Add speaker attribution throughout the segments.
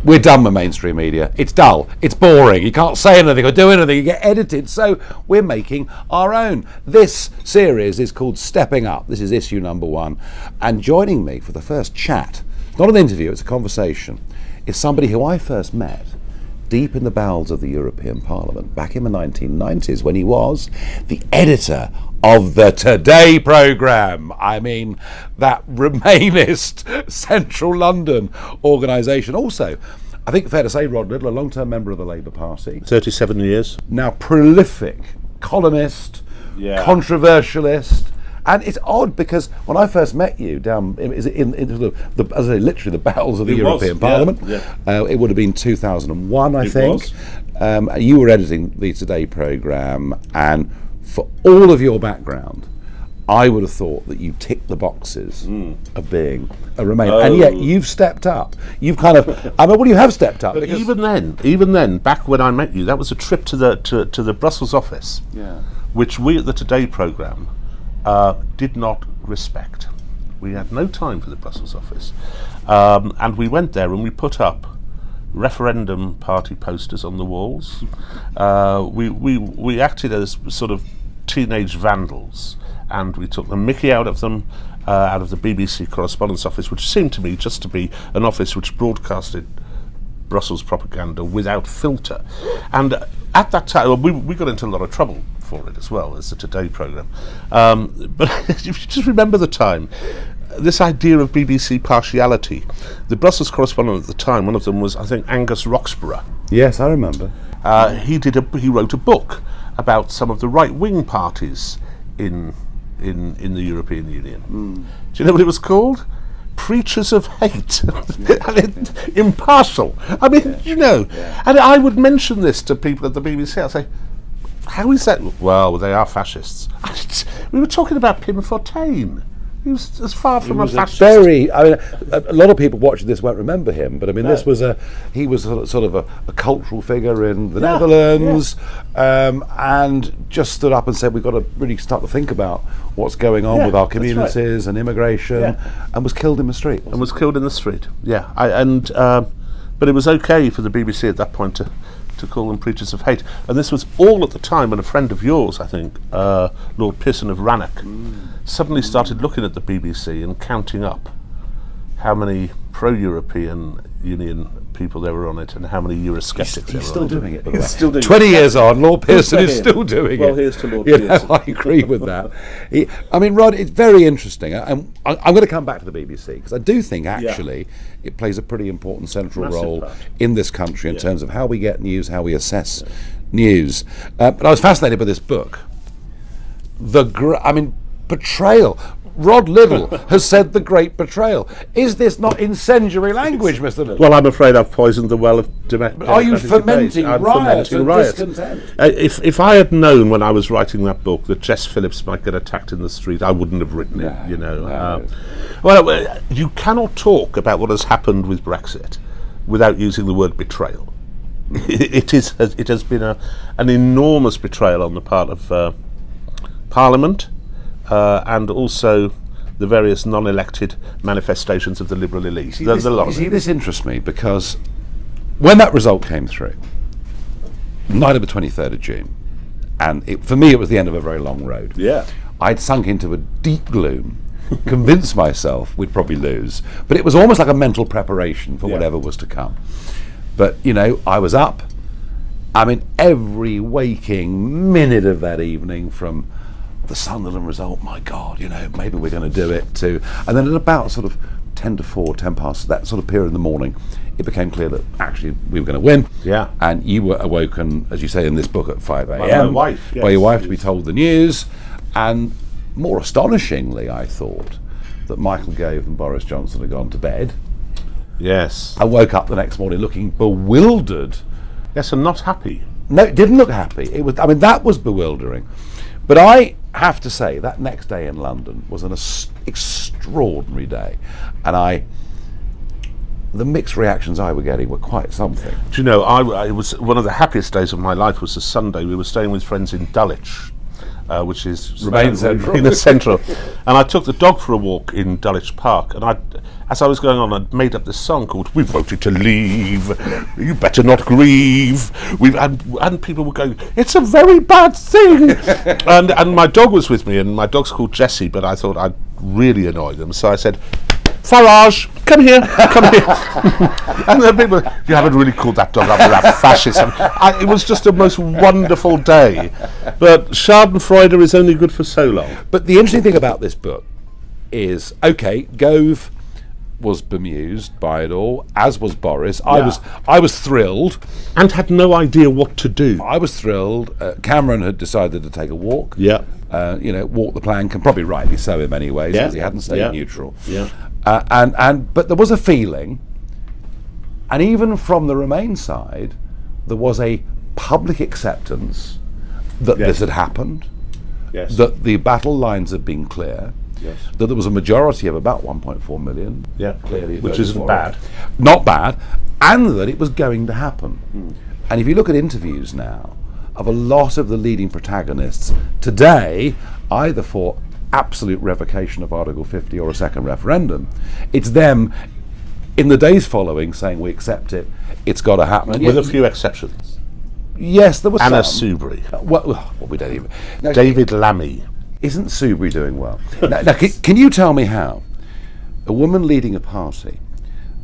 Speaker 1: we're done with mainstream media. It's dull, it's boring, you can't say anything or do anything, you get edited, so we're making our own. This series is called Stepping Up. This is issue number 1, and joining me for the first chat, not an interview, it's a conversation, is somebody who I first met deep in the bowels of the European Parliament back in the 1990s when he was the editor of the Today programme. I mean, that Remainist Central London organisation. Also, I think fair to say, Rod Liddle, a long-term member of the Labour Party.
Speaker 2: 37 years.
Speaker 1: Now prolific columnist, controversialist. And it's odd because when I first met you down in as I say, literally the bowels of the European Parliament, it would have been 2001, I think. You were editing the Today programme, and for all of your background, I would have thought that you ticked the boxes of being a Remainer, and yet you've stepped up. You've kind of, I mean, well, you have stepped up.
Speaker 2: But even then, back when I met you, that was a trip to the Brussels office, which we at the Today programme did not respect. We had no time for the Brussels office, and we went there and we put up referendum party posters on the walls. We acted as sort of teenage vandals, and we took the mickey out of them, out of the BBC correspondence office, which seemed to me just to be an office which broadcasted Brussels propaganda without filter. And at that time, we got into a lot of trouble for it as well as the Today programme. But if you just remember the time, this idea of BBC partiality, the Brussels correspondent at the time, one of them was, I think, Angus Roxburgh.
Speaker 1: Yes, I remember.
Speaker 2: He wrote a book about some of the right-wing parties in the European Union. Do you know what it was called? Preachers of Hate. Impartial. I mean, you know. And I would mention this to people at the BBC. I'd say, how is that? Well, they are fascists. We were talking about Pim Fortuyn. He was as far from a fascist.
Speaker 1: Very. I mean, a lot of people watching this won't remember him, but I mean, he was sort of a cultural figure in the Netherlands, and just stood up and said, "We've got to really start to think about what's going on with our communities and immigration," and was killed in the street. But it was okay for the BBC at that point to call them preachers of hate, and this was all at the time when a friend of yours, I think, Lord Pearson of Rannoch, suddenly started looking at the BBC and counting up how many pro-European Union people there were on it and how many Eurosceptics there were on it. He's still doing it.
Speaker 2: He's still doing
Speaker 1: 20 years on, Lord Pearson is still doing it.
Speaker 2: Well, here's to Lord Pearson.
Speaker 1: I agree with that. I mean, Rod, it's very interesting. I'm going to come back to the BBC because I do think actually it plays a pretty important central role in this country in terms of how we get news, how we assess news. But I was fascinated by this book. Betrayal. Rod Liddle has said the great betrayal. Is this not incendiary language, Mr. Liddle?
Speaker 2: Well, I'm afraid I've poisoned the well of
Speaker 1: Are you fermenting riots and discontent?
Speaker 2: If I had known when I was writing that book that Jess Phillips might get attacked in the street, I wouldn't have written it, you know. Well, you cannot talk about what has happened with Brexit without using the word betrayal. It has been an enormous betrayal on the part of Parliament, and also the various non-elected manifestations of the Liberal elite.
Speaker 1: This interests me because when that result came through, night of the 23rd of June, and for me it was the end of a very long road. I'd sunk into a deep gloom, convinced myself we'd probably lose, but it was almost like a mental preparation for whatever was to come. But, you know, I was up. I mean, every waking minute of that evening, from the Sunderland result, my God, you know, maybe we're going to do it too. And then at about sort of 10 to 4, 10 past, that sort of period in the morning, it became clear that actually we were going to win. And you were awoken, as you say in this book, at 5 a.m. by your wife to be told the news. And more astonishingly, I thought that Michael Gove and Boris Johnson had gone to bed. I woke up the next morning looking bewildered.
Speaker 2: And not happy.
Speaker 1: No, it didn't look happy. It was. I mean, that was bewildering. But I have to say that next day in London was an extraordinary day, and the mixed reactions I were getting were quite something.
Speaker 2: Do you know, it was one of the happiest days of my life was a Sunday. We were staying with friends in Dulwich, which is
Speaker 1: Remain central.
Speaker 2: in the central. And I took the dog for a walk in Dulwich Park, and as I was going on, I'd made up this song called "We Voted to Leave, You Better Not Grieve." And people were going, "It's a very bad thing." and my dog was with me, and my dog's called Jessie, but I thought I'd really annoy them, so I said, "Farage, come here, come here." And then people, "You haven't really called that dog after that fascist." It was just a most wonderful day. But Schadenfreude is only good for so long.
Speaker 1: But the interesting thing about this book is, okay, Gove was bemused by it all, as was Boris.
Speaker 2: Yeah.
Speaker 1: I was thrilled.
Speaker 2: And had no idea what to do.
Speaker 1: I was thrilled. Cameron had decided to take a walk.
Speaker 2: Yeah.
Speaker 1: Walk the plank, and probably rightly so in many ways, because he hadn't stayed neutral.
Speaker 2: Yeah.
Speaker 1: But there was a feeling, and even from the Remain side, there was a public acceptance that this had happened, that the battle lines had been clear, that there was a majority of about 1.4 million, clearly,
Speaker 2: which isn't bad,
Speaker 1: not bad, and that it was going to happen. And if you look at interviews now of a lot of the leading protagonists today, either for absolute revocation of Article 50 or a second referendum, it's them in the days following saying, "We accept it, it's got to happen."
Speaker 2: With a few exceptions.
Speaker 1: Yes, there was
Speaker 2: Anna
Speaker 1: some.
Speaker 2: Soubry.
Speaker 1: Well, we don't even. Now,
Speaker 2: David Lammy.
Speaker 1: Isn't Soubry doing well? now, can you tell me how a woman leading a party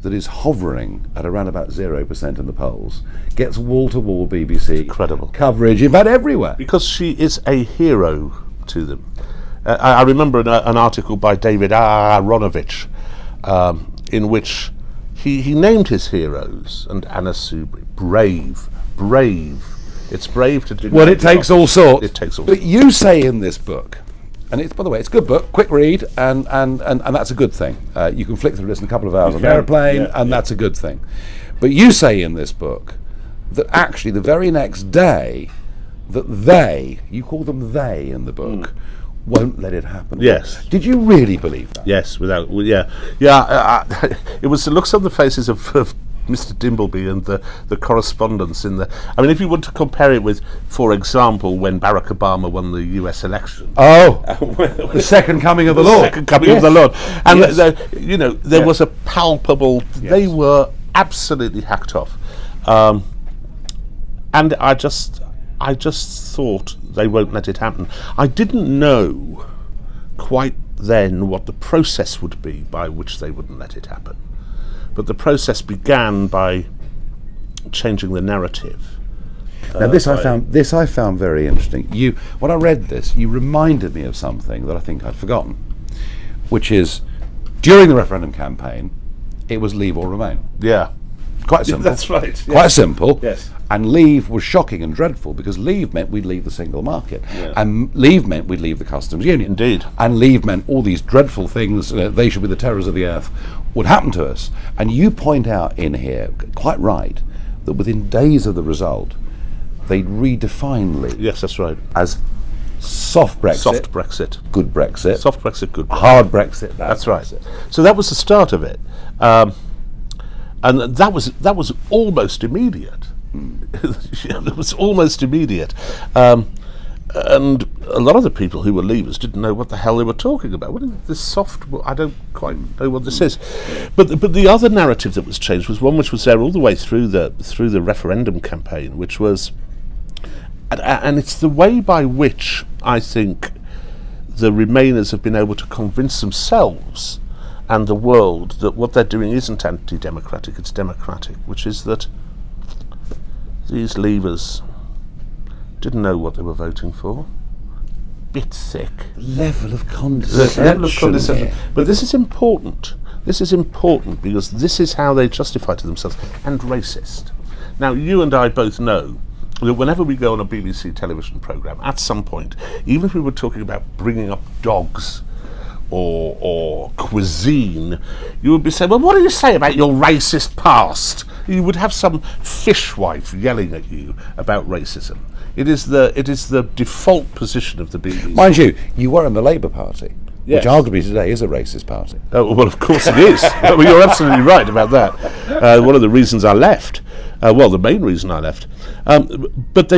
Speaker 1: that is hovering at around about 0% in the polls gets wall-to-wall BBC
Speaker 2: Incredible
Speaker 1: coverage, in fact, everywhere?
Speaker 2: Because she is a hero to them. I remember an article by David Aronovich in which he named his heroes, and Anna Soubry, brave. It's brave to do.
Speaker 1: Well, it takes all sorts.
Speaker 2: It takes all
Speaker 1: But
Speaker 2: sorts.
Speaker 1: you say in this book, and it's, by the way, it's a good book, quick read, and that's a good thing. You can flick through this in a couple of hours on an airplane, and that's a good thing. But you say in this book that actually the very next day, that you call them they in the book, won't let it happen.
Speaker 2: Yes.
Speaker 1: Did you really believe that?
Speaker 2: Yes, it was the looks on the faces of Mr. Dimbleby and the correspondence in the. I mean, if you want to compare it with, for example, when Barack Obama won the U.S. election.
Speaker 1: Oh, the second coming of the Lord.
Speaker 2: Second coming of the Lord, and there was a palpable. They were absolutely hacked off, and I just thought they won't let it happen. I didn't know quite then what the process would be by which they wouldn't let it happen. But the process began by changing the narrative.
Speaker 1: Now, this I found very interesting. When I read this, you reminded me of something that I think I'd forgotten, which is during the referendum campaign, it was leave or remain.
Speaker 2: Yeah,
Speaker 1: quite simple.
Speaker 2: That's right.
Speaker 1: Quite simple.
Speaker 2: Yes.
Speaker 1: And leave was shocking and dreadful, because leave meant we'd leave the single market, and leave meant we'd leave the customs union.
Speaker 2: Indeed.
Speaker 1: And leave meant all these dreadful things, they should be the terrors of the earth, would happen to us. And you point out in here, quite right, that within days of the result, they'd redefine leave.
Speaker 2: Yes, that's right.
Speaker 1: As soft Brexit.
Speaker 2: Soft Brexit.
Speaker 1: Good Brexit.
Speaker 2: Soft Brexit, good Brexit.
Speaker 1: Hard Brexit.
Speaker 2: That's right.
Speaker 1: Brexit.
Speaker 2: So that was the start of it. And that was almost immediate. It was almost immediate. And a lot of the people who were leavers didn't know what the hell they were talking about. What is this soft? I don't quite know what this is. But the other narrative that was changed was one which was there all the way through the referendum campaign, which was, and it's the way by which I think the Remainers have been able to convince themselves and the world that what they're doing isn't anti-democratic, it's democratic, which is that these leavers didn't know what they were voting for. Bit thick.
Speaker 1: Level of condescension.
Speaker 2: Yeah. But this is important. This is important because this is how they justify to themselves. And racist. Now, you and I both know that whenever we go on a BBC television programme, at some point, even if we were talking about bringing up dogs or cuisine, you would be saying, well, what do you say about your racist past? You would have some fishwife yelling at you about racism. It is the default position of the BBC.
Speaker 1: Mind you, you were in the Labour Party. which arguably today is a racist party.
Speaker 2: Oh, well, of course it is. Well, you're absolutely right about that. One of the reasons I left, well, the main reason I left, but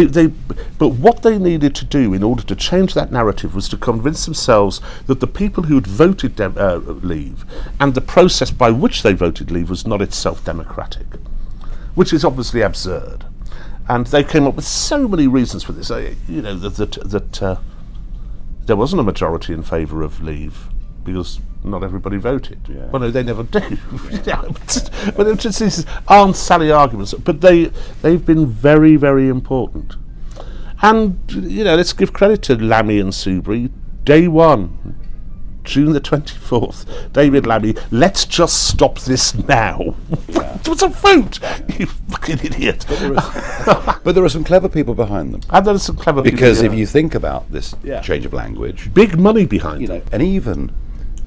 Speaker 2: what they needed to do in order to change that narrative was to convince themselves that the people who had voted Leave and the process by which they voted Leave was not itself democratic, which is obviously absurd. And they came up with so many reasons for this. You know, that there wasn't a majority in favour of Leave because not everybody voted. Yeah. Well, no, they never do. But it's just these Aunt Sally arguments. But they've been very, very important. And, you know, let's give credit to Lammy and Soubry. Day one, June the 24th, David Lammy, let's just stop this now. Yeah. It was a vote, you fucking idiot.
Speaker 1: But there are some clever people behind them.
Speaker 2: And there are some clever people
Speaker 1: because if you think about this change of language,
Speaker 2: big money behind
Speaker 1: it, and even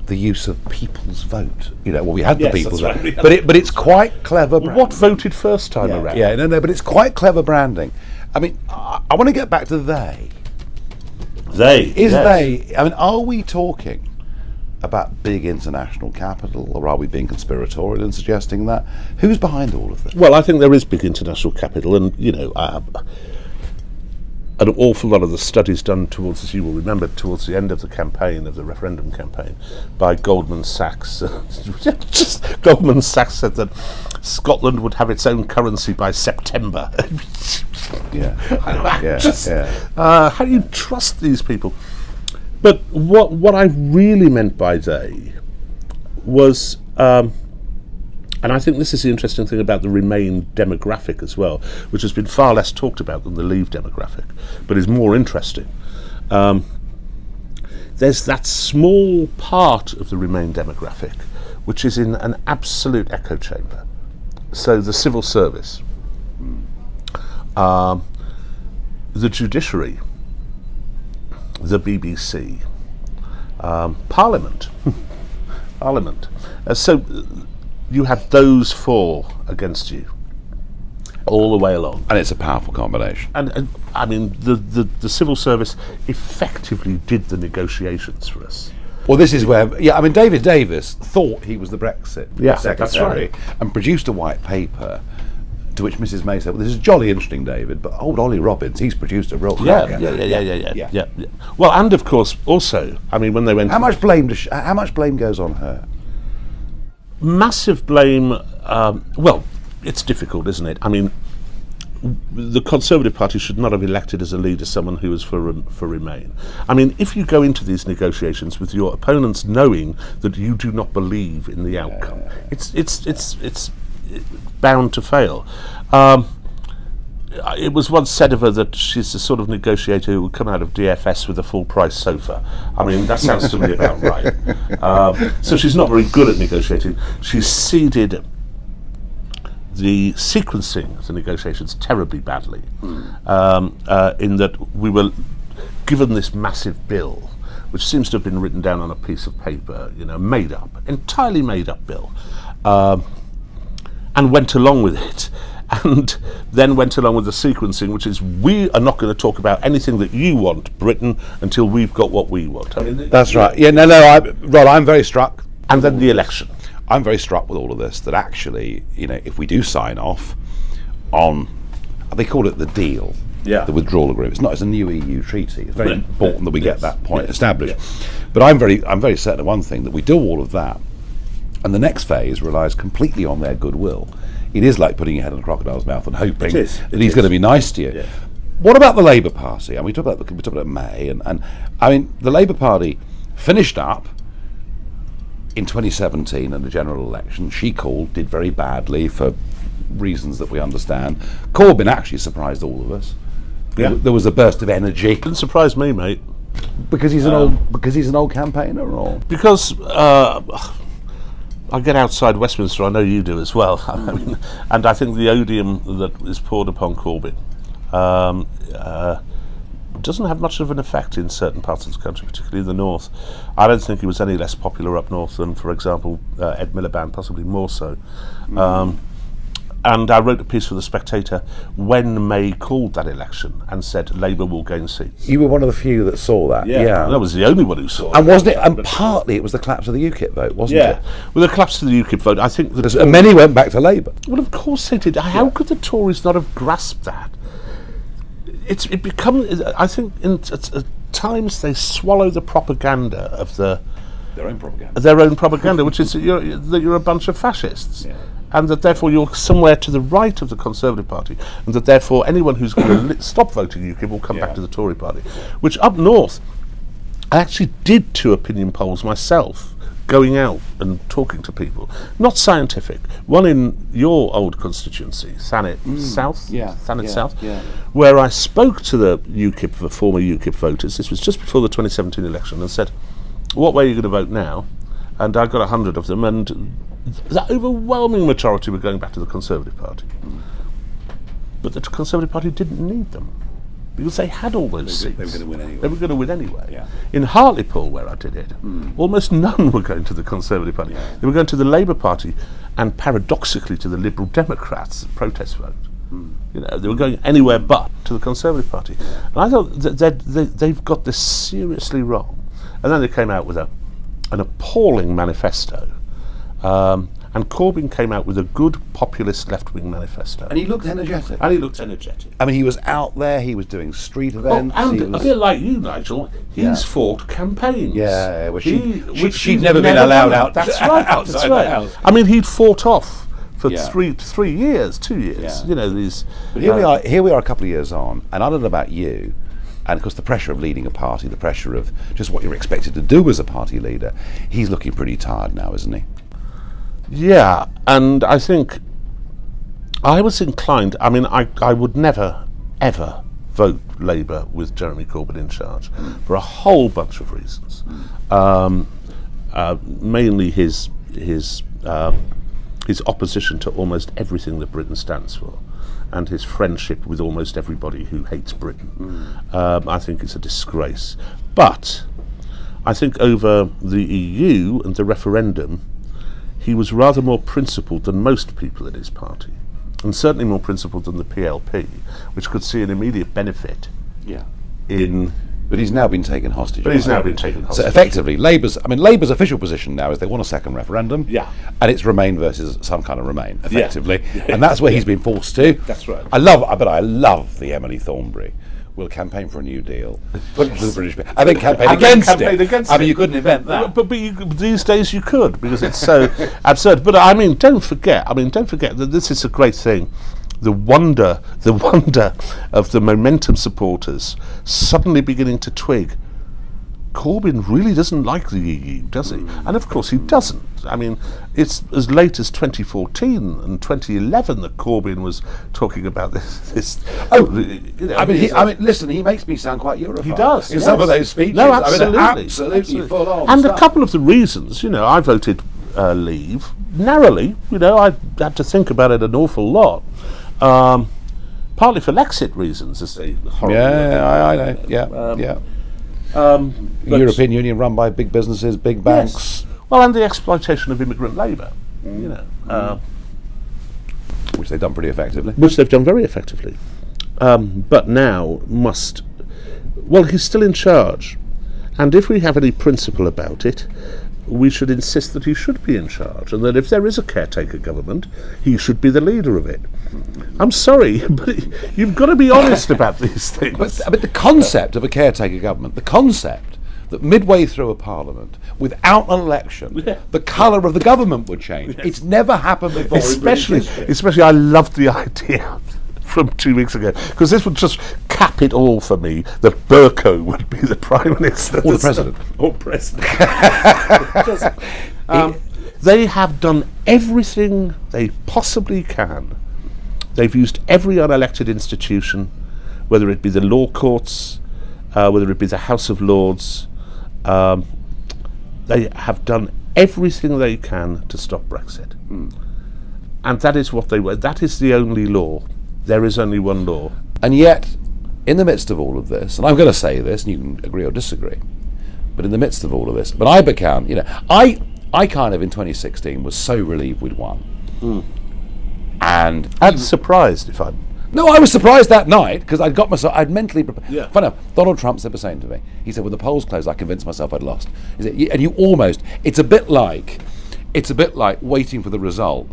Speaker 1: the use of people's vote. You know, well, we had the people's vote, but it's quite clever.
Speaker 2: Well, what voted first time around?
Speaker 1: Yeah, no, but it's quite clever branding. I mean, I want to get back to they. They. I mean, are we talking about big international capital, or are we being conspiratorial in suggesting that? Who's behind all of this?
Speaker 2: Well, I think there is big international capital, and you know, an awful lot of the studies done towards, as you will remember, towards the end of the campaign, of the referendum campaign, by Goldman Sachs. Goldman Sachs said that Scotland would have its own currency by September. How do you trust these people? But what I really meant by they was, and I think this is the interesting thing about the Remain demographic as well, which has been far less talked about than the Leave demographic, but is more interesting. There's that small part of the Remain demographic which is in an absolute echo chamber. So the civil service, the judiciary, the BBC, Parliament. So you have those four against you all the way along.
Speaker 1: And it's a powerful combination.
Speaker 2: And I mean, the civil service effectively did the negotiations for us.
Speaker 1: Well, this is where, I mean, David Davis thought he was the Brexit secretary,
Speaker 2: that's right,
Speaker 1: and produced a white paper to which Mrs May said, well, this is jolly interesting, David, but old Ollie Robbins, he's produced a real cracker.
Speaker 2: Yeah. Well, and of course, also, I mean, when they went...
Speaker 1: How much blame goes on her?
Speaker 2: Massive blame, well, it's difficult, isn't it? I mean, the Conservative Party should not have elected as a leader someone who was for Remain. I mean, if you go into these negotiations with your opponents knowing that you do not believe in the outcome, it's bound to fail. It was once said of her that she's the sort of negotiator who would come out of DFS with a full-price sofa. I mean, that sounds to me about right. So she's not very good at negotiating. She's seeded the sequencing of the negotiations terribly badly, in that we were given this massive bill, which seems to have been written down on a piece of paper, you know, made up, entirely made up bill, and went along with it, and then went along with the sequencing, which is, we are not going to talk about anything that you want, Britain, until we've got what we want. I mean,
Speaker 1: that's right. Yeah, Rod, I'm very struck.
Speaker 2: And then the election.
Speaker 1: I'm very struck with all of this, that actually, you know, if we do sign off on, they call it the deal, the withdrawal agreement. It's a new EU treaty. It's very important that we get that point established. But I'm very certain of one thing, that we do all of that, and the next phase relies completely on their goodwill. It is like putting your head in a crocodile's mouth and hoping that he's going to be nice to you. Yeah. What about the Labour Party? And we talk about May, and I mean, the Labour Party finished up in 2017 in the general election. She did very badly for reasons that we understand. Corbyn actually surprised all of us. There was a burst of energy.
Speaker 2: Didn't surprise me, mate.
Speaker 1: Because he's an old campaigner, or
Speaker 2: because I get outside Westminster. I know you do as well. I mean, and I think the odium that is poured upon Corbyn doesn't have much of an effect in certain parts of the country, particularly the north. I don't think he was any less popular up north than, for example, Ed Miliband, possibly more so. And I wrote a piece for The Spectator when May called that election and said Labour will gain seats.
Speaker 1: You were one of the few that saw that. Yeah.
Speaker 2: I was the only one who saw it.
Speaker 1: And wasn't it? And partly it was the collapse of the UKIP vote, wasn't it?
Speaker 2: Well, the collapse of the UKIP vote, I think...
Speaker 1: And many went back to Labour.
Speaker 2: Well, of course they did. How could the Tories not have grasped that? It becomes... I think at times they swallow the propaganda of their own propaganda, which is that you're a bunch of fascists. Yeah. And that therefore you're somewhere to the right of the Conservative Party, and that therefore anyone who's going to stop voting UKIP will come back to the Tory Party. Which up north, I actually did 2 opinion polls myself, going out and talking to people. Not scientific. One in your old constituency, Thanet South, South, where I spoke to the former UKIP voters. This was just before the 2017 election, and said, "What way are you going to vote now?" And I got 100 of them, and the overwhelming majority were going back to the Conservative Party. But the Conservative Party didn't need them, because they had all those seats.
Speaker 1: They were going to win anyway.
Speaker 2: They were going to win anyway. In Hartlepool, where I did it, almost none were going to the Conservative Party. They were going to the Labour Party, and paradoxically to the Liberal Democrats' protest vote. You know, they were going anywhere but to the Conservative Party. And I thought they've got this seriously wrong. And then they came out with an appalling manifesto. And Corbyn came out with a good populist left-wing manifesto.
Speaker 1: And he looked energetic. I mean, he was out there, he was doing street events.
Speaker 2: And a bit like you, Nigel, he's fought campaigns.
Speaker 1: Yeah, well, she'd never been allowed out.
Speaker 2: That's right, outside the house. I mean, he'd fought off for 3 years, 2 years. You know, these...
Speaker 1: But here we are a couple of years on, and I don't know about you, and of course the pressure of leading a party, the pressure of just what you're expected to do as a party leader, he's looking pretty tired now, isn't he?
Speaker 2: Yeah, and I think I was inclined, I mean, I would never, ever vote Labour with Jeremy Corbyn in charge for a whole bunch of reasons. Mainly his opposition to almost everything that Britain stands for, and his friendship with almost everybody who hates Britain. I think it's a disgrace. But I think over the EU and the referendum, he was rather more principled than most people in his party, and certainly more principled than the PLP, which could see an immediate benefit in...
Speaker 1: But he's now been taken hostage.
Speaker 2: So
Speaker 1: effectively, Labour's official position now is they want a second referendum. And it's Remain versus some kind of Remain, effectively. And that's where he's been forced to.
Speaker 2: That's right.
Speaker 1: I love the Emily Thornberry. We'll campaign for a new deal. Put it to the British people. I think campaign against it. I mean, you couldn't invent that.
Speaker 2: But these days you could, because it's so absurd. But I mean, don't forget that this is a great thing. The wonder of the Momentum supporters suddenly beginning to twig, Corbyn really doesn't like the EU, does he? And of course he doesn't. I mean, it's as late as 2014 and 2011 that Corbyn was talking about this.
Speaker 1: Listen, he makes me sound quite Europhile.
Speaker 2: He does.
Speaker 1: In some of those speeches.
Speaker 2: No, absolutely.
Speaker 1: Absolutely full on.
Speaker 2: And a couple of the reasons, you know, I voted Leave narrowly. You know, I had to think about it an awful lot. Partly for Lexit reasons, as they horrible.
Speaker 1: I know. European Union run by big businesses, big banks.
Speaker 2: Yes. Well, and the exploitation of immigrant labour, you know,
Speaker 1: which they've done pretty effectively.
Speaker 2: Which they've done very effectively, but now he's still in charge, and if we have any principle about it, we should insist that he should be in charge, and that if there is a caretaker government, he should be the leader of it. I'm sorry, but you've got to be honest about these things.
Speaker 1: But the concept of a caretaker government, the concept that midway through a parliament, without an election, the colour of the government would change. It's never happened before.
Speaker 2: Especially, I loved the idea from 2 weeks ago, because this would just cap it all for me, that Burko would be the Prime Minister.
Speaker 1: Or the President.
Speaker 2: Or President. They have done everything they possibly can. They've used every unelected institution, whether it be the law courts, whether it be the House of Lords. They have done everything they can to stop Brexit. And that is what they were. That is the only law. There is only one law.
Speaker 1: And yet, in the midst of all of this, and I'm going to say this, and you can agree or disagree, but in the midst of all of this, but I kind of in 2016 was so relieved we'd won. And
Speaker 2: surprised if I'm...
Speaker 1: No, I was surprised that night because I'd mentally prepared.
Speaker 2: Yeah.
Speaker 1: Funny enough, Donald Trump said the same to me. He said, when the polls closed, I convinced myself I'd lost. He said, and you almost, it's a bit like waiting for the result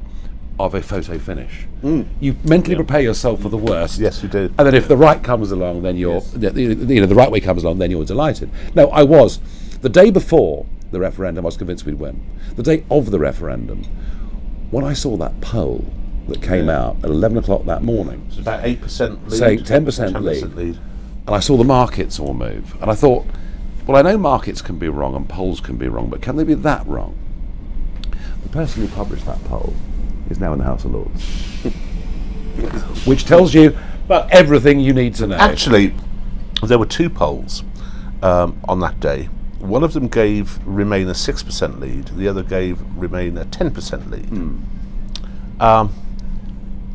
Speaker 1: of a photo finish. You mentally prepare yourself for the worst.
Speaker 2: Yes, you do.
Speaker 1: And then if the right comes along, then you're, the right way comes along, then you're delighted. No, I was. The day before the referendum, I was convinced we'd win. The day of the referendum, when I saw that poll that came out at 11 o'clock that morning,
Speaker 2: it's about 8% lead,
Speaker 1: saying 10% lead, and I saw the markets all move, and I thought, well, I know markets can be wrong and polls can be wrong, but can they be that wrong? The person who published that poll is now in the House of Lords, which tells you everything you need to know.
Speaker 2: Actually, there were 2 polls on that day. One of them gave Remain a 6% lead, the other gave Remain a 10% lead.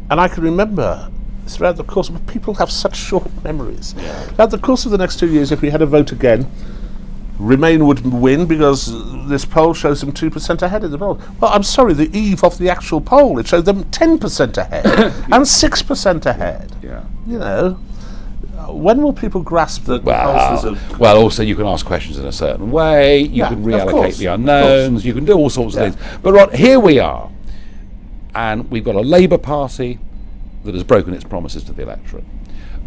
Speaker 2: And I can remember throughout the course of, people have such short memories. Throughout the course of the next 2 years, if we had a vote again, Remain would win because this poll shows them 2% ahead of the poll. Well, I'm sorry, the eve of the actual poll, it showed them 10% ahead and 6% ahead.
Speaker 1: Yeah.
Speaker 2: You know, when will people grasp that?
Speaker 1: Well, also you can ask questions in a certain way, you can reallocate the unknowns, you can do all sorts of things. But Rod, here we are, and we've got a Labour Party that has broken its promises to the electorate.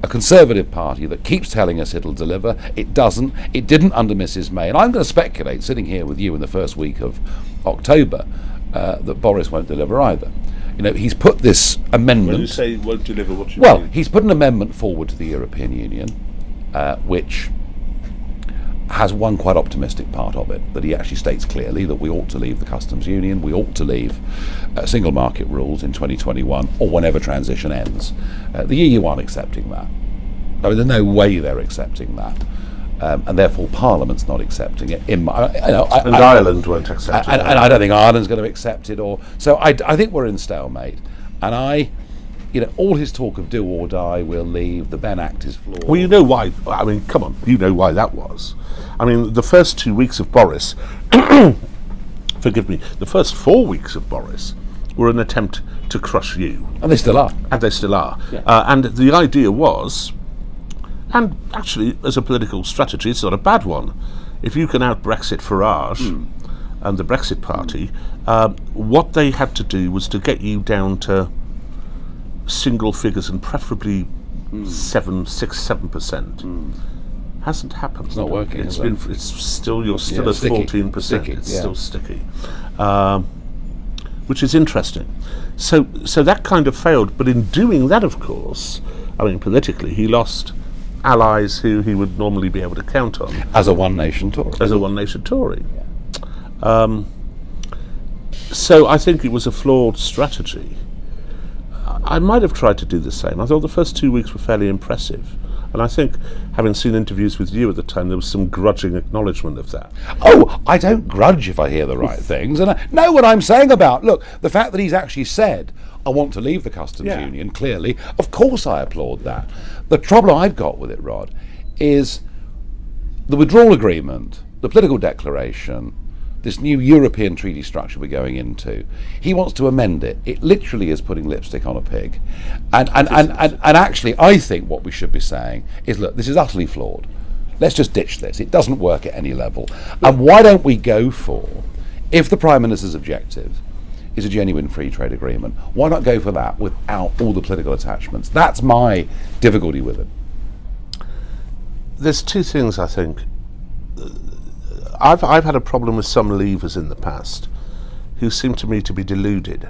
Speaker 1: A Conservative Party that keeps telling us it'll deliver. It doesn't. It didn't under Mrs May. And I'm going to speculate, sitting here with you in the first week of October, that Boris won't deliver either. You know, he's put this amendment...
Speaker 2: When you say won't deliver, what you
Speaker 1: mean?
Speaker 2: Well,
Speaker 1: he's put an amendment forward to the European Union, which has one quite optimistic part of it, that he actually states clearly that we ought to leave the customs union, we ought to leave single market rules in 2021 or whenever transition ends. The EU aren't accepting that. I mean, there's no way they're accepting that. And therefore Parliament's not accepting it.
Speaker 2: Ireland won't accept it.
Speaker 1: And I don't think Ireland's going to accept it. So I think we're in stalemate. And all his talk of do or die, we'll leave, the Benn Act is flawed.
Speaker 2: Well, you know why. I mean, come on, you know why that was. I mean, the first 2 weeks of Boris, forgive me, the first 4 weeks of Boris were an attempt to crush you.
Speaker 1: And they still are.
Speaker 2: And they still are.
Speaker 1: Yeah.
Speaker 2: And the idea was, and actually as a political strategy, it's not a bad one. If you can out-Brexit Farage and the Brexit Party, what they had to do was to get you down to single figures and preferably 7%. Hasn't happened.
Speaker 1: It's not working.
Speaker 2: It's still, you're still at 14%. It's still sticky, which is interesting. So that kind of failed. But in doing that, of course, I mean, politically, he lost allies who he would normally be able to count on
Speaker 1: as a one-nation Tory.
Speaker 2: So I think it was a flawed strategy. I might have tried to do the same. I thought the first 2 weeks were fairly impressive. And I think, having seen interviews with you at the time, there was some grudging acknowledgement of that.
Speaker 1: Oh, I don't grudge if I hear the right things. And I know what I'm saying about, look, the fact that he's actually said, I want to leave the customs union, clearly, of course I applaud that. The trouble I've got with it, Rod, is the withdrawal agreement, the political declaration, this new European treaty structure we're going into, he wants to amend it. It literally is putting lipstick on a pig. And actually, I think what we should be saying is, look, this is utterly flawed. Let's just ditch this. It doesn't work at any level. And why don't we go for, if the Prime Minister's objective is a genuine free trade agreement, why not go for that without all the political attachments? That's my difficulty with it.
Speaker 2: There's 2 things, I think. I've had a problem with some leavers in the past who seem to me to be deluded,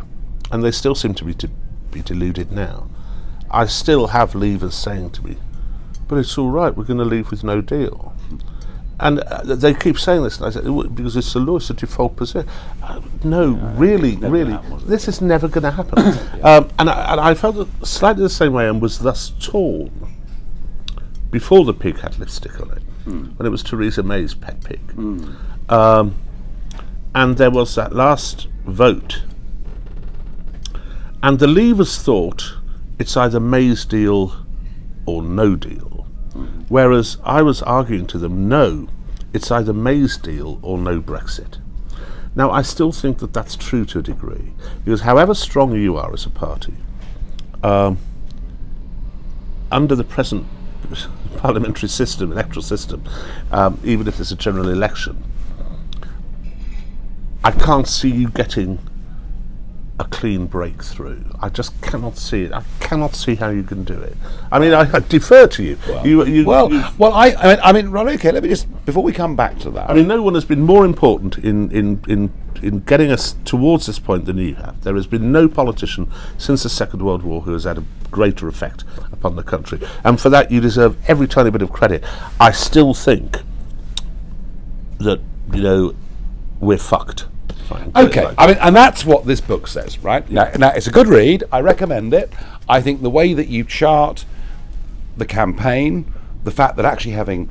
Speaker 2: and they still seem to be deluded now. I still have leavers saying to me, but it's all right, we're going to leave with no deal. And they keep saying this, and I say, because it's the law, it's a default position. No, really, this is never going to happen. And I felt slightly the same way and was thus torn before the pig had lipstick on it. When it was Theresa May's pet pig. And there was that last vote. And the Leavers thought it's either May's deal or no deal. Whereas I was arguing to them, no, it's either May's deal or no Brexit. Now, I still think that that's true to a degree, because however strong you are as a party, under the present parliamentary system, electoral system, even if there's a general election, I can't see you getting a clean breakthrough. I just cannot see it. I cannot see how you can do it. I mean, I defer to you.
Speaker 1: I mean, Ron, okay, let me just, before we come back to that.
Speaker 2: I mean, no one has been more important in getting us towards this point than you have. There has been no politician since the Second World War who has had a greater effect upon the country. And for that, you deserve every tiny bit of credit. I still think that, you know, we're fucked.
Speaker 1: Okay, I mean, and that's what this book says, right?
Speaker 2: Yeah.
Speaker 1: Now, it's a good read. I recommend it. I think the way that you chart the campaign, the fact that actually having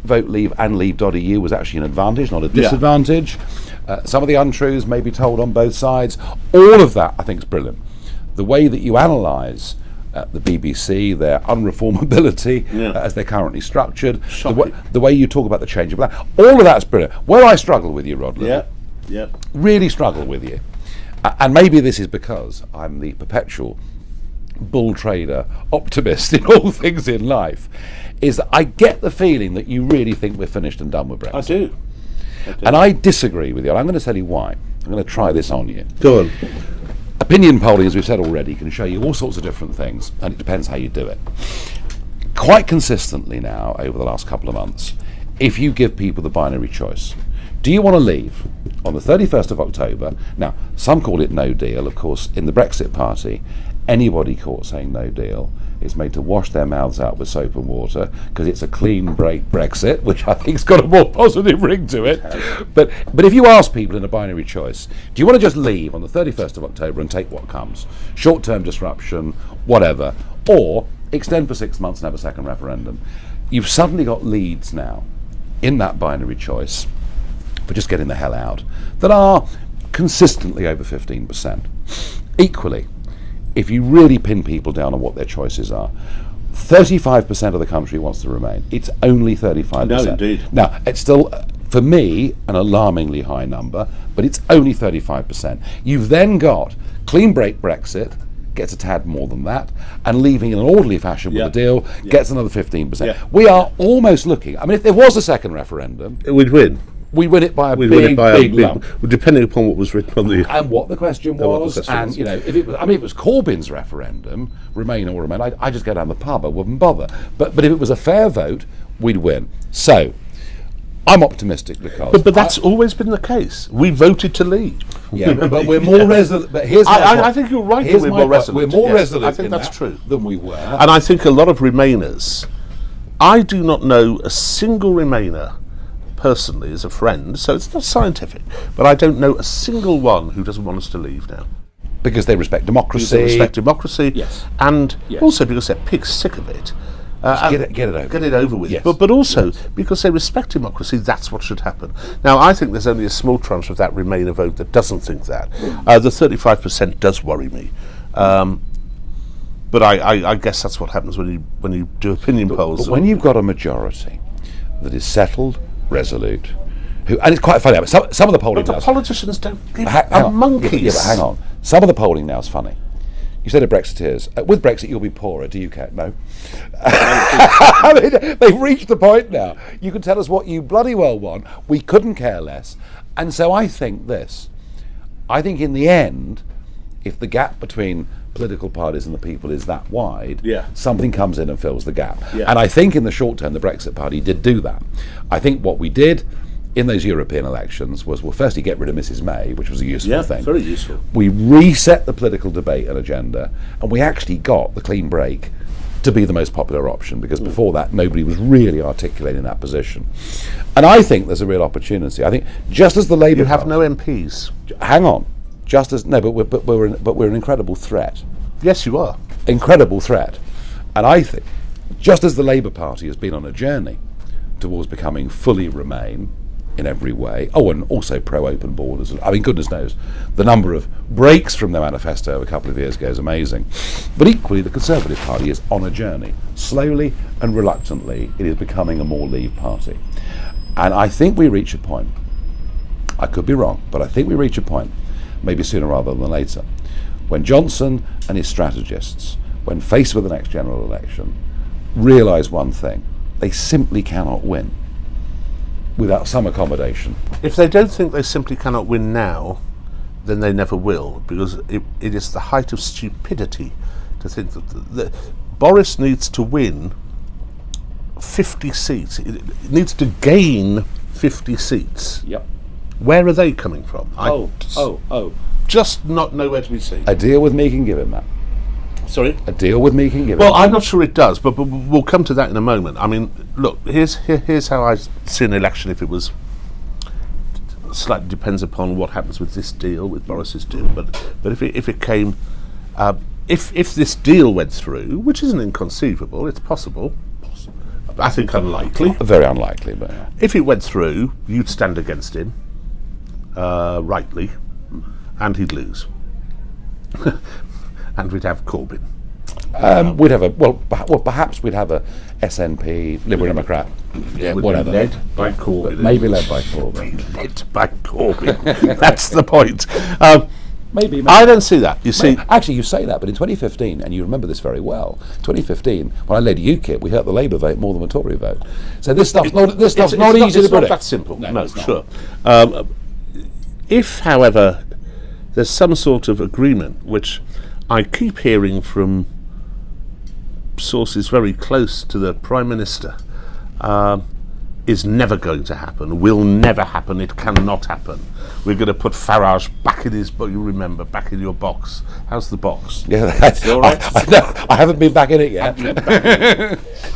Speaker 1: Vote Leave and Leave.eu was actually an advantage, not a disadvantage. Some of the untruths may be told on both sides. All of that, I think, is brilliant. The way that you analyse the BBC, their unreformability as they're currently structured, the way you talk about the change of that, all of that's brilliant. Where I struggle with you, Rod, really struggle with you, and maybe this is because I'm the perpetual bull trader optimist in all things in life, is that I get the feeling that you really think we're finished and done with Brexit.
Speaker 2: I do.
Speaker 1: And I disagree with you, and I'm going to tell you why. I'm going to try this on you.
Speaker 2: Go on.
Speaker 1: Opinion polling, as we've said already, can show you all sorts of different things, and it depends how you do it. Quite consistently now, over the last couple of months, if you give people the binary choice, do you want to leave on the 31st of October? Now, some call it no deal. Of course, in the Brexit party, anybody caught saying no deal is made to wash their mouths out with soap and water, because it's a clean break Brexit, which I think's got a more positive ring to it. But if you ask people in a binary choice, do you want to just leave on the 31st of October and take what comes? Short-term disruption, whatever, or extend for 6 months and have a second referendum? You've suddenly got leads now in that binary choice for just getting the hell out that are consistently over 15%. Equally, if you really pin people down on what their choices are, 35% of the country wants to remain. It's only 35%.
Speaker 2: No, indeed.
Speaker 1: Now, it's still, for me, an alarmingly high number, but it's only 35%. You've then got clean break Brexit, gets a tad more than that, and leaving in an orderly fashion with a deal, gets another 15%. We are almost looking, I mean, if there was a second referendum,
Speaker 2: we'd win.
Speaker 1: We win it by a big lump,
Speaker 2: depending upon what was written on the
Speaker 1: and what the question was, and you know, if it was, I mean, if it was Corbyn's referendum, Remain or Remain, I'd just go down the pub. I wouldn't bother. But if it was a fair vote, we'd win. So I'm optimistic because.
Speaker 2: But that's always been the case. We voted to leave.
Speaker 1: Yeah, but we're more resolute. But here's
Speaker 2: I think you're right. We're more resolute.
Speaker 1: We're more resolute.
Speaker 2: I think that's true
Speaker 1: than we were.
Speaker 2: And I think a lot of Remainers. I do not know a single Remainer personally as a friend, so it's not scientific, but I don't know a single one who doesn't want us to leave now.
Speaker 1: Because they respect democracy.
Speaker 2: Because they respect democracy, and also because they're pig sick of it.
Speaker 1: Get it over.
Speaker 2: Get it over with.
Speaker 1: Yes.
Speaker 2: But also because they respect democracy, that's what should happen. Now, I think there's only a small tranche of that Remainer vote that doesn't think that. The 35% does worry me. But I guess that's what happens when you do opinion polls.
Speaker 1: But when you've got a majority that is settled, resolute, and it's quite funny. I mean, some of the polling.
Speaker 2: But the politicians don't give monkeys.
Speaker 1: Yeah, but hang on. Some of the polling now is funny. You said to Brexiteers, with Brexit you'll be poorer. Do you care? No. I mean, they've reached the point now. You can tell us what you bloody well want. We couldn't care less. And so I think this. I think in the end, if the gap between political parties and the people is that wide, something comes in and fills the gap. And I think in the short term the Brexit party did do that. I think what we did in those European elections was, well, firstly get rid of Mrs May, which was a useful thing.
Speaker 2: Very useful.
Speaker 1: We reset the political debate and agenda, and we actually got the clean break to be the most popular option, because before that nobody was really articulating that position. And I think there's a real opportunity. I think just as the Labour
Speaker 2: Party have no MPs.
Speaker 1: Hang on. Just as no, but we're an incredible threat.
Speaker 2: Yes, you are.
Speaker 1: Incredible threat. And I think, just as the Labour Party has been on a journey towards becoming fully Remain in every way, and also pro-open borders. I mean, goodness knows, the number of breaks from their manifesto a couple of years ago is amazing. But equally, the Conservative Party is on a journey. Slowly and reluctantly, it is becoming a more Leave party. And I think we reach a point, I could be wrong, but I think we reach a point, maybe sooner rather than later, when Johnson and his strategists, when faced with the next general election, realise one thing: they simply cannot win without some accommodation.
Speaker 2: If they don't think they simply cannot win now, then they never will, because it is the height of stupidity to think that Boris needs to win 50 seats. It needs to gain 50 seats.
Speaker 1: Yep.
Speaker 2: Where are they coming from? Just not nowhere to be seen.
Speaker 1: A deal with me can give him that.
Speaker 2: Sorry?
Speaker 1: A deal with me can give him
Speaker 2: Well,
Speaker 1: that.
Speaker 2: I'm not sure it does, but we'll come to that in a moment. I mean, look, here's how I see an election if it was. Slightly depends upon what happens with this deal, with Boris's deal. But if it came, if this deal went through, which isn't inconceivable, it's possible. I think unlikely.
Speaker 1: Very unlikely, but yeah.
Speaker 2: If it went through, you'd stand against him, rightly, and he'd lose, and we'd have Corbyn.
Speaker 1: We'd have perhaps we'd have a SNP, Liberal Democrat, whatever.
Speaker 2: Led by Corbyn.
Speaker 1: Maybe led by Corbyn.
Speaker 2: Led by Corbyn. That's the point.
Speaker 1: Maybe.
Speaker 2: I don't see that. You see,
Speaker 1: actually, you say that, but in 2015, and you remember this very well. 2015, when I led UKIP, we hurt the Labour vote more than the Tory vote. So this stuff's not easy to predict.
Speaker 2: It's not that simple. No, sure. If, however, there's some sort of agreement, which I keep hearing from sources very close to the Prime Minister, is never going to happen, will never happen, it cannot happen. We're going to put Farage back in his, you remember, back in your box. How's the box?
Speaker 1: Yeah, that's all right. I haven't been back in it yet.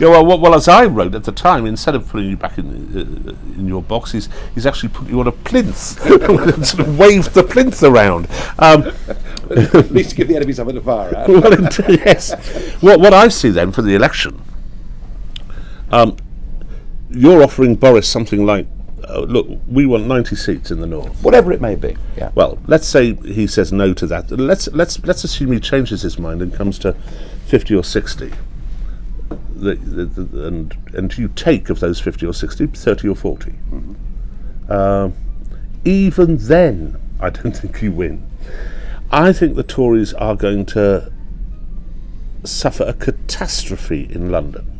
Speaker 2: Yeah, well, as I wrote at the time, instead of putting you back in your box, he's actually put you on a plinth, sort of waved the plinth around.
Speaker 1: At least give the enemy something to fire at.
Speaker 2: Well, yes. What I see then for the election, you're offering Boris something like, look, we want 90 seats in the north.
Speaker 1: Whatever it may be. Yeah.
Speaker 2: Well, let's say he says no to that. Let's assume he changes his mind and comes to 50 or 60. And you take of those 50 or 60, 30 or 40. Mm-hmm. Even then, I don't think you win. I think the Tories are going to suffer a catastrophe in London.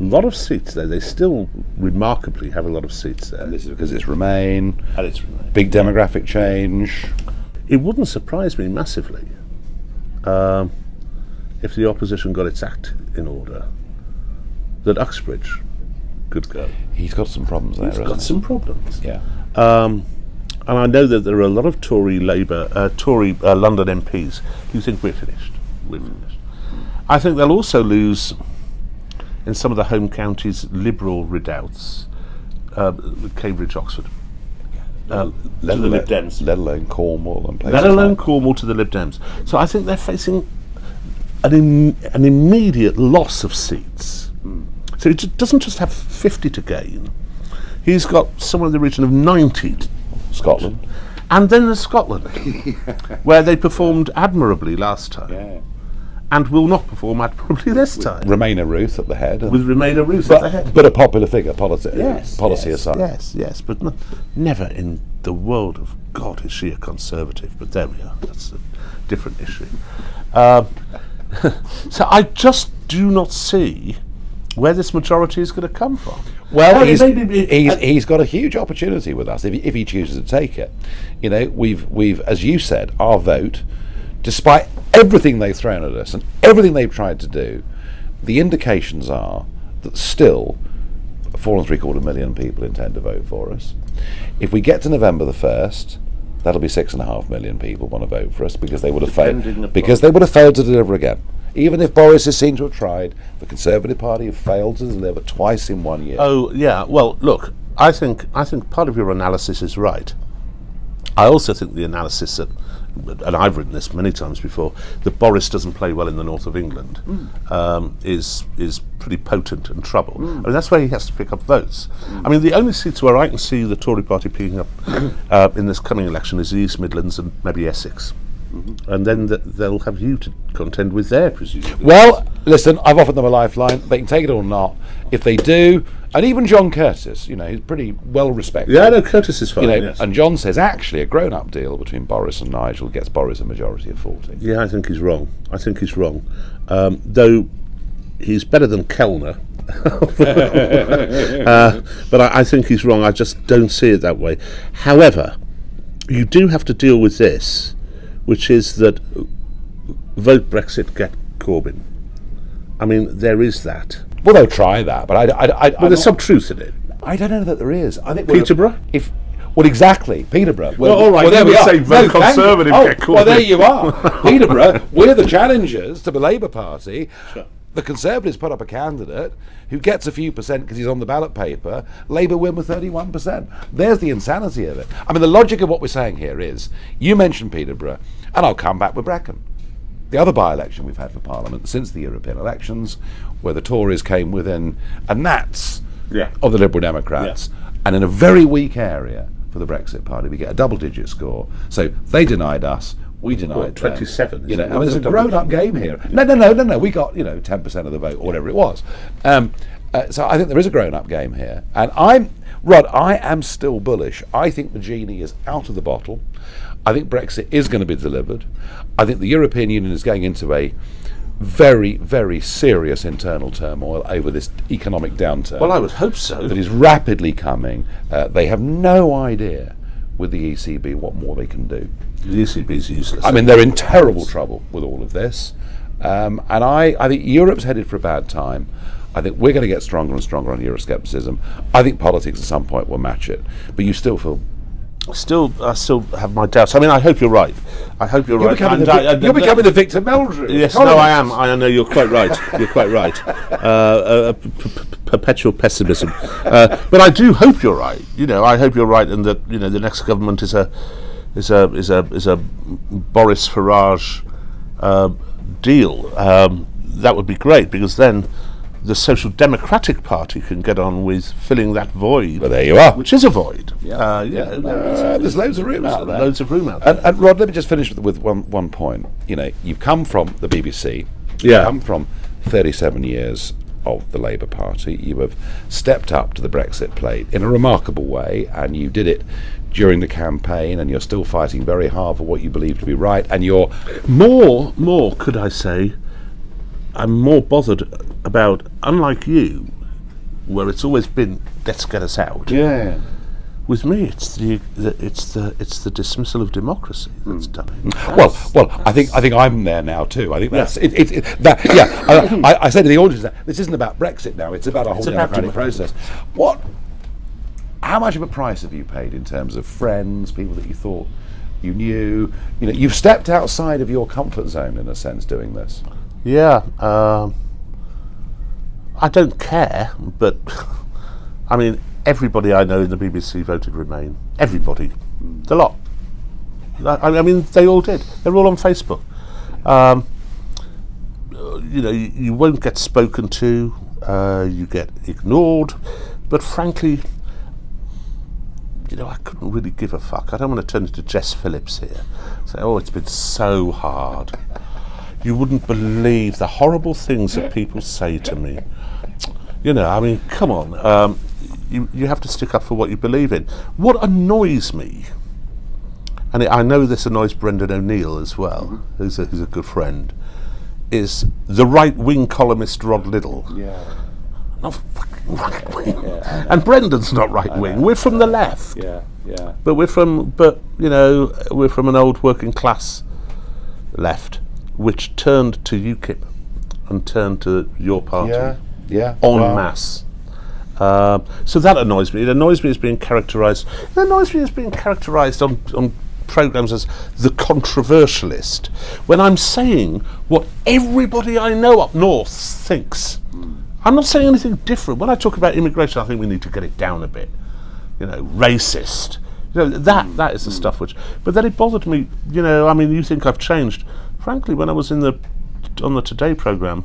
Speaker 2: A lot of seats there. They still remarkably have a lot of seats there.
Speaker 1: And this is because it's Remain.
Speaker 2: And it's Remain.
Speaker 1: Big demographic change.
Speaker 2: It wouldn't surprise me massively if the opposition got its act in order that Uxbridge could go.
Speaker 1: He's got some problems there.
Speaker 2: He's got some problems.
Speaker 1: Yeah.
Speaker 2: And I know that there are a lot of Tory Labour, Tory London MPs who think we're finished. We're finished. I think they'll also lose in some of the home counties Liberal redoubts, Cambridge, Oxford, to the Lib Dems.
Speaker 1: Let alone Cornwall and places.
Speaker 2: Let alone Cornwall to the Lib Dems. So I think they're facing an immediate loss of seats. So he doesn't just have 50 to gain. He's got somewhere in the region of 90.
Speaker 1: Scotland.
Speaker 2: And then there's Scotland, where they performed admirably last time.
Speaker 1: Yeah.
Speaker 2: And will not perform admirably this time.
Speaker 1: Remainer Ruth at the head.
Speaker 2: With Remainer Ruth at the head.
Speaker 1: But a popular figure, policy aside.
Speaker 2: Yes, but never in the world of God is she a Conservative, but there we are, that's a different issue. So I just do not see where this majority is going to come from.
Speaker 1: Well, he's got a huge opportunity with us if he chooses to take it. You know, we've as you said, our vote, despite everything they've thrown at us and everything they've tried to do, the indications are that still 4.75 million people intend to vote for us. If we get to November the 1st, that'll be 6.5 million people want to vote for us because they would have failed to deliver again. Even if Boris is seen to have tried, the Conservative Party have failed to deliver twice in 1 year.
Speaker 2: Oh yeah, well look, I think part of your analysis is right. I also think the analysis that, and I've written this many times before, that Boris doesn't play well in the north of England is pretty potent and trouble. I mean, that's where he has to pick up votes. I mean, the only seats where I can see the Tory party picking up in this coming election is the East Midlands and maybe Essex. And then they'll have you to contend with there, presumably.
Speaker 1: Well, listen, I've offered them a lifeline. They can take it or not. If they do, And even John Curtis, you know, he's pretty well respected.
Speaker 2: Yeah, no, Curtis is fine.
Speaker 1: You know,
Speaker 2: yes.
Speaker 1: and John says actually a grown-up deal between Boris and Nigel gets Boris a majority of 40.
Speaker 2: Yeah, I think he's wrong. I think he's wrong. Though he's better than Kellner. But I think he's wrong. I just don't see it that way. However, you do have to deal with this, which is that vote Brexit, get Corbyn. I mean, there is that.
Speaker 1: Well, they'll try that, but
Speaker 2: Well, there's some truth in it.
Speaker 1: I don't know that there is. I think
Speaker 2: Peterborough?
Speaker 1: Well, exactly, Peterborough.
Speaker 2: Well, all right,
Speaker 1: there we are.
Speaker 2: say vote Conservative, get Corbyn.
Speaker 1: Well, there you are. Peterborough, we're the challengers to the Labour Party.
Speaker 2: Sure.
Speaker 1: The Conservatives put up a candidate who gets a few percent because he's on the ballot paper. Labour win with 31%. There's the insanity of it. I mean, the logic of what we're saying here is, you mentioned Peterborough, and I'll come back with Brecon. The other by-election we've had for Parliament since the European elections, where the Tories came within a gnat's of the Liberal Democrats, and in a very weak area for the Brexit Party, we get a double-digit score. So they denied us, we denied
Speaker 2: 27.
Speaker 1: You know, I mean, there's a grown-up game here. No. We got 10% of the vote, or whatever it was. So I think there is a grown-up game here, and Rod, I am still bullish. I think the genie is out of the bottle. I think Brexit is going to be delivered. I think the European Union is going into a very, very serious internal turmoil over this economic downturn.
Speaker 2: Well, I would hope so.
Speaker 1: That is rapidly coming. They have no idea with the ECB what more they can do.
Speaker 2: The ECB is useless.
Speaker 1: I mean, they're in terrible trouble with all of this. And I think Europe's headed for a bad time. I think we're going to get stronger and stronger on Euroscepticism. I think politics at some point will match it. But you still feel...
Speaker 2: I still have my doubts. I mean, I hope you're right. I hope you're right.
Speaker 1: You're becoming the Victor Meldrew.
Speaker 2: Yes, no, I am. I know you're quite right. You're quite right. Perpetual pessimism. But I do hope you're right. You know, I hope you're right, and that the next government is a Boris Farage deal. That would be great, because then the Social Democratic Party can get on with filling that void.
Speaker 1: Well, there you are.
Speaker 2: Which is a void.
Speaker 1: There's loads of room out there.
Speaker 2: Loads of room out there.
Speaker 1: And Rod, let me just finish with one point. You know, you've come from the BBC.
Speaker 2: Yeah.
Speaker 1: You've come from 37 years of the Labour Party. You have stepped up to the Brexit plate in a remarkable way, and you did it during the campaign, and you're still fighting very hard for what you believe to be right, and you're...
Speaker 2: More, could I say, I'm more bothered about, unlike you, where it's always been, let's get us out.
Speaker 1: Yeah.
Speaker 2: With me, it's the dismissal of democracy that's done it.
Speaker 1: Well, I think I'm there now too. I think that's that. Yeah, I said to the audience that this isn't about Brexit now. It's about a whole democratic process. How much of a price have you paid in terms of friends, people that you thought you knew? You know, you've stepped outside of your comfort zone in a sense doing this.
Speaker 2: Yeah, I don't care, but I mean, everybody I know in the BBC voted Remain. Everybody, the lot. I mean, they all did. They're all on Facebook. You won't get spoken to. You get ignored. But frankly, I couldn't really give a fuck. I don't want to turn into Jess Phillips here. Say, oh, it's been so hard. You wouldn't believe the horrible things that people say to me. I mean, come on. You have to stick up for what you believe in. What annoys me, and I know this annoys Brendan O'Neill as well, who's a good friend, is the right-wing columnist Rod Liddle. Yeah. Not fucking right-wing. Yeah, and Brendan's not right-wing. We're from the left.
Speaker 1: Yeah.
Speaker 2: But we're from an old working class left, which turned to UKIP and turned to your party.
Speaker 1: Yeah.
Speaker 2: En masse. So that annoys me. It annoys me as being characterised. It annoys me as being characterised on programmes as the controversialist, when I'm saying what everybody I know up north thinks. I'm not saying anything different. When I talk about immigration, I think we need to get it down a bit. Racist. That is the stuff which. But then it bothered me. I mean, you think I've changed? Frankly, when I was on the Today programme,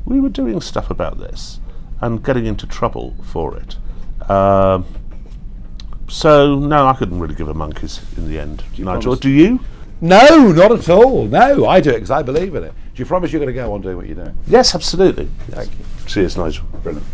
Speaker 2: we were doing stuff about this and getting into trouble for it. So no, I couldn't really give a monkeys in the end. Nigel, do you?
Speaker 1: No, not at all. No, I do it because I believe in it. Do you promise you're going to go on doing what you're doing?
Speaker 2: Yes, absolutely.
Speaker 1: Thank you.
Speaker 2: Cheers, Nigel.
Speaker 1: Brilliant.